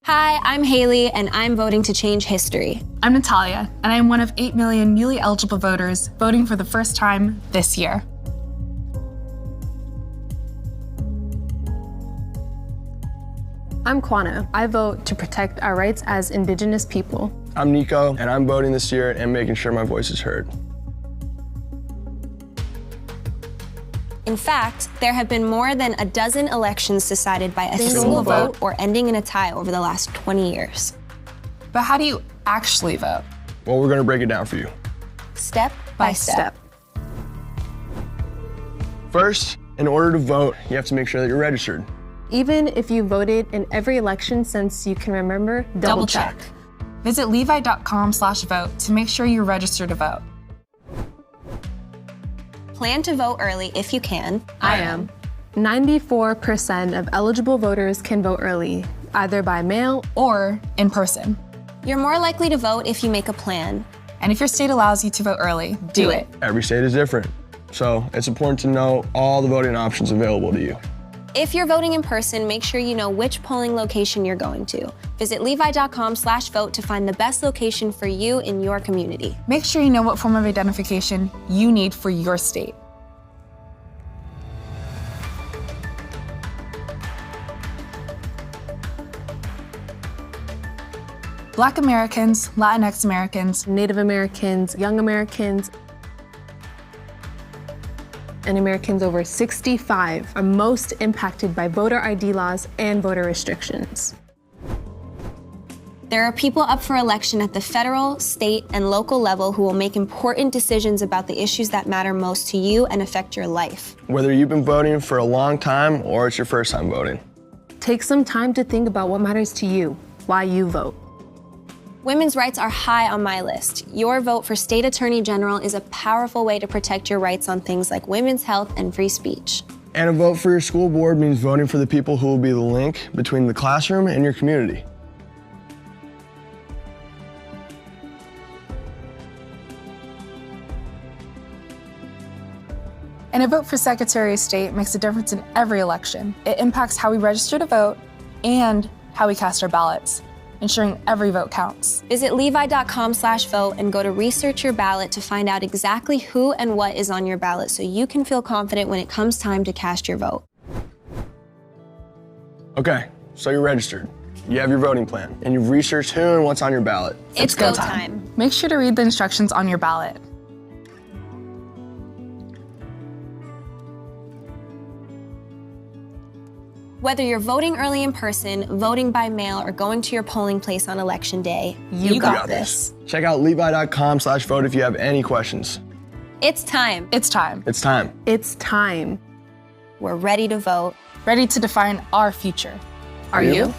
Hi, I'm Hailey, and I'm voting to change history. I'm Natalia, and I'm one of 8 million newly eligible voters voting for the first time this year. I'm Kwana. I vote to protect our rights as Indigenous people. I'm Nico, and I'm voting this year and making sure my voice is heard. In fact, there have been more than a dozen elections decided by a single vote or ending in a tie over the last 20 years. But how do you actually vote? Well, we're going to break it down for you. Step by step. First, in order to vote, you have to make sure that you're registered. Even if you voted in every election since you can remember, double check. Visit levi.com/vote to make sure you're registered to vote. Plan to vote early if you can. I am. 94% of eligible voters can vote early, either by mail or in person. You're more likely to vote if you make a plan. And if your state allows you to vote early, do it. Every state is different, so it's important to know all the voting options available to you. If you're voting in person, make sure you know which polling location you're going to. Visit levi.com/vote to find the best location for you in your community. Make sure you know what form of identification you need for your state. Black Americans, Latinx Americans, Native Americans, young Americans, and Americans over 65 are most impacted by voter ID laws and voter restrictions. There are people up for election at the federal, state, and local level who will make important decisions about the issues that matter most to you and affect your life. Whether you've been voting for a long time or it's your first time voting. Take some time to think about what matters to you, why you vote. Women's rights are high on my list. Your vote for State Attorney General is a powerful way to protect your rights on things like women's health and free speech. And a vote for your school board means voting for the people who will be the link between the classroom and your community. And a vote for Secretary of State makes a difference in every election. It impacts how we register to vote and how we cast our ballots, ensuring every vote counts. Visit levi.com/vote and go to research your ballot to find out exactly who and what is on your ballot so you can feel confident when it comes time to cast your vote. Okay, so you're registered. You have your voting plan, and you've researched who and what's on your ballot. It's go time. Make sure to read the instructions on your ballot. Whether you're voting early in person, voting by mail, or going to your polling place on election day, you got this. Check out levi.com/vote if you have any questions. It's time. It's time. It's time. It's time. We're ready to vote. Ready to define our future. Are you?